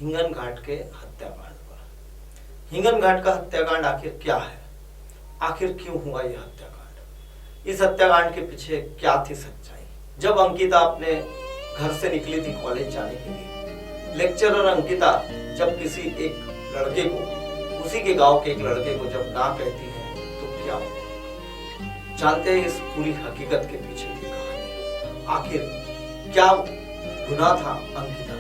हिंगन घाट के हत्याकांड पर। हिंगन घाट का हत्याकांड आखिर क्या है, आखिर क्यों हुआ यह हत्याकांड, इस हत्याकांड के पीछे क्या थी सच्चाई। जब अंकिता अपने घर से निकली थी कॉलेज जाने के लिए, लेक्चरर अंकिता जब किसी एक लड़के को, उसी के गांव के एक लड़के को जब ना कहती है तो क्या हुआ। जानते हैं इस पूरी हकीकत के पीछे की कहानी, आखिर क्या गुनाह था अंकिता,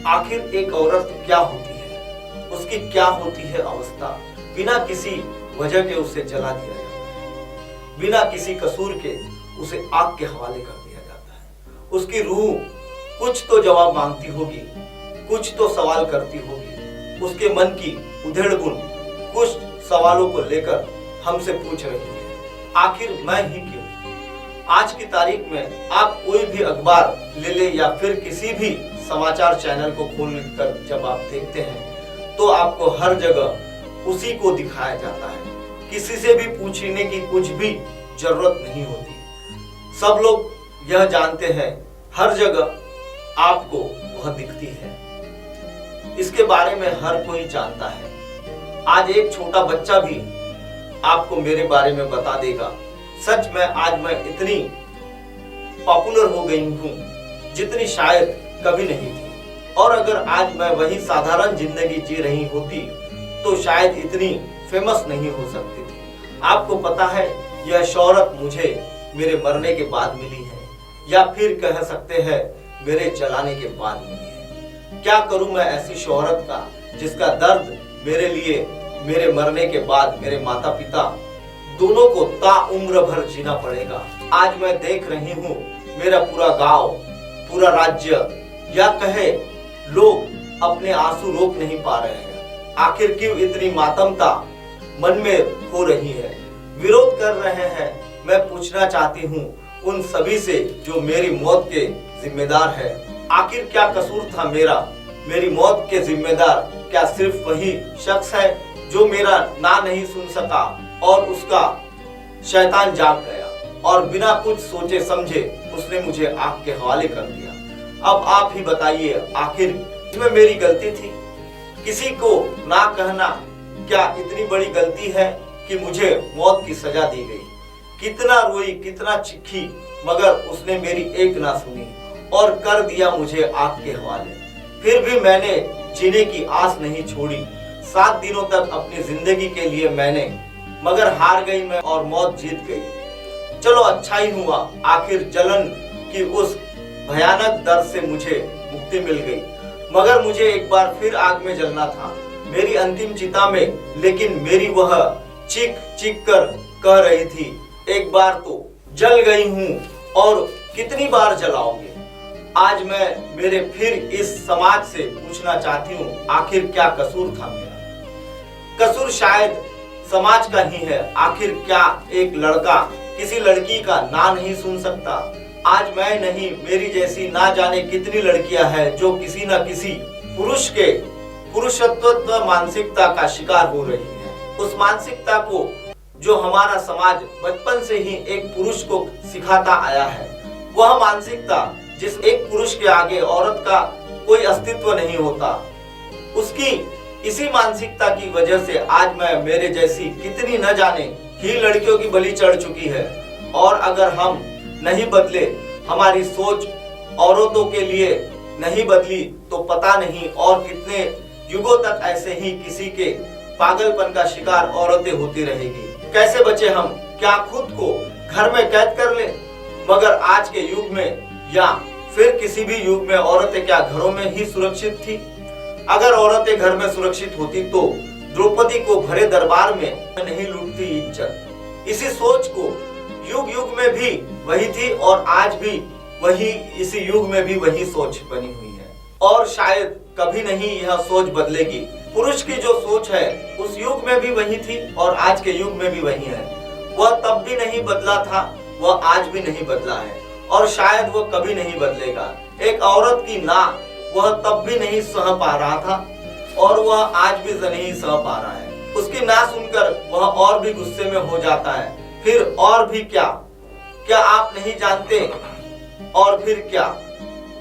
आखिर एक औरत क्या होती है, उसकी क्या होती है अवस्था। बिना किसी वजह के उसे जला दिया जाता है, बिना किसी कसूर के उसे आग के हवाले कर दिया जाता है। उसकी रूह कुछ तो जवाब मांगती होगी, कुछ तो सवाल करती होगी, उसके मन की उधेड़-बुन कुछ सवालों को लेकर हमसे पूछ रही है, आखिर मैं ही क्यों। आज की तारीख में आप कोई भी अखबार ले ले या फिर किसी भी समाचार चैनल को खोल कर जब आप देखते हैं तो आपको हर जगह उसी को दिखाया जाता है। किसी से भी पूछने की कुछ भी जरूरत नहीं होती। सब लोग यह जानते हैं, हर जगह आपको वह दिखती है, इसके बारे में हर कोई जानता है। आज एक छोटा बच्चा भी आपको मेरे बारे में बता देगा। सच में आज मैं इतनी पॉपुलर हो गई हूँ जितनी शायद कभी नहीं थी, और अगर आज मैं वही साधारण जिंदगी जी रही होती तो शायद इतनी फेमस नहीं हो सकती थी। आपको पता है, यह शोहरत मुझे मेरे मरने के बाद मिली है, या फिर कह सकते हैं मेरे जलाने के बाद मिली है। क्या करूं मैं ऐसी शोहरत का जिसका दर्द मेरे लिए मेरे मरने के बाद मेरे माता पिता दोनों को ताउम्र भर जीना पड़ेगा। आज मैं देख रही हूँ मेरा पूरा गांव, पूरा राज्य, या कहे लोग अपने आंसू रोक नहीं पा रहे हैं। आखिर क्यों इतनी मातमता मन में हो रही है, विरोध कर रहे हैं। मैं पूछना चाहती हूँ उन सभी से जो मेरी मौत के जिम्मेदार है, आखिर क्या कसूर था मेरा। मेरी मौत के जिम्मेदार क्या सिर्फ वही शख्स है जो मेरा ना नहीं सुन सका और उसका शैतान जाग गया और बिना कुछ सोचे समझे उसने मुझे आग के हवाले कर दिया। अब आप ही बताइए, आखिर इसमें मेरी गलती थी। किसी को ना कहना क्या इतनी बड़ी गलती है कि मुझे मौत की सजा दी गई। कितना रोई, कितना चिखी, मगर उसने मेरी एक ना सुनी और कर दिया मुझे आग के हवाले। फिर भी मैंने जीने की आस नहीं छोड़ी। 7 दिनों तक अपनी जिंदगी के लिए मैंने, मगर हार गई मैं और मौत जीत गई। चलो अच्छा ही हुआ, आखिर जलन की उस भयानक दर्द से मुझे मुक्ति मिल गई। मगर मुझे एक बार फिर आग में जलना था, मेरी अंतिम चिता में। लेकिन मेरी वह चीख चीख कर कह रही थी, एक बार तो जल गई हूँ और कितनी बार जलाओगे। आज मैं मेरे फिर इस समाज से पूछना चाहती हूँ, आखिर क्या कसूर था मेरा। कसूर शायद समाज का ही है। आखिर क्या एक लड़का किसी लड़की का ना नहीं सुन सकता। आज मैं नहीं, मेरी जैसी ना जाने कितनी लड़कियां हैं जो किसी न किसी पुरुष के पुरुषत्व मानसिकता का शिकार हो रही हैं। उस मानसिकता को जो हमारा समाज बचपन से ही एक पुरुष को सिखाता आया है, वह मानसिकता जिस एक पुरुष के आगे औरत का कोई अस्तित्व नहीं होता, उसकी इसी मानसिकता की वजह से आज मैं मेरे जैसी कितनी न जाने ही लड़कियों की बलि चढ़ चुकी है। और अगर हम नहीं बदले, हमारी सोच औरतों के लिए नहीं बदली, तो पता नहीं और कितने युगों तक ऐसे ही किसी के पागलपन का शिकार औरतें होती रहेगी। कैसे बचे हम? क्या खुद को घर में कैद कर ले? मगर आज के युग में या फिर किसी भी युग में औरतें क्या घरों में ही सुरक्षित थी? अगर औरतें घर में सुरक्षित होती तो द्रौपदी को भरे दरबार में नहीं लूटती इज्जत। इसी सोच को युग युग में भी वही थी और आज भी वही, इसी युग में भी वही सोच बनी हुई है और शायद कभी नहीं यह सोच बदलेगी। पुरुष की जो सोच है उस युग में भी वही थी और आज के युग में भी वही है। वह तब भी नहीं बदला था, वह आज भी नहीं बदला है और शायद वह कभी नहीं बदलेगा। एक औरत की ना वह तब भी नहीं सह पा रहा था और वह आज भी नहीं सह पा रहा है। उसकी ना सुनकर वह और भी गुस्से में हो जाता है। फिर और भी क्या क्या आप नहीं जानते? और फिर क्या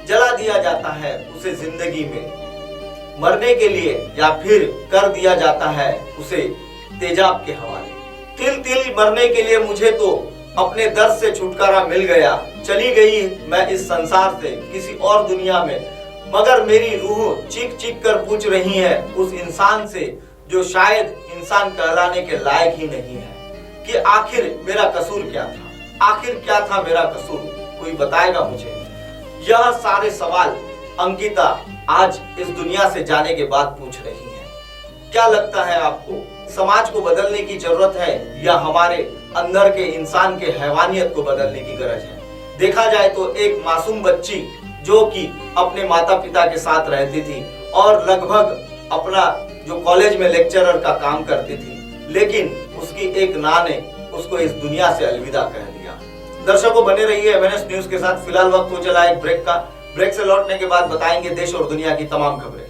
जला दिया जाता है उसे जिंदगी में। मरने के लिए या फिर कर दिया जाता है उसे तेजाब के हवाले। तिल तिल मरने के लिए मुझे तो अपने दर्द से छुटकारा मिल गया, चली गई मैं इस संसार से किसी और दुनिया में, मगर मेरी रूह चीख चीख कर पूछ रही है उस इंसान से जो शायद इंसान कहलाने के लायक ही नहीं है, कि आखिर मेरा कसूर क्या था, आखिर क्या था मेरा कसूर, कोई बताएगा मुझे। यह सारे सवाल अंकिता आज इस दुनिया से जाने के बाद पूछ रही है। क्या लगता है आपको, समाज को बदलने की जरूरत है या हमारे अंदर के इंसान के हैवानियत को बदलने की गरज है? देखा जाए तो एक मासूम बच्ची जो कि अपने माता पिता के साथ रहती थी और लगभग अपना जो कॉलेज में लेक्चरर का काम करती थी, लेकिन उसकी एक नां ने उसको इस दुनिया से अलविदा कह दिया। दर्शकों बने रहिए एमएनएस न्यूज के साथ। फिलहाल वक्त हो चला एक ब्रेक का। ब्रेक से लौटने के बाद बताएंगे देश और दुनिया की तमाम खबरें।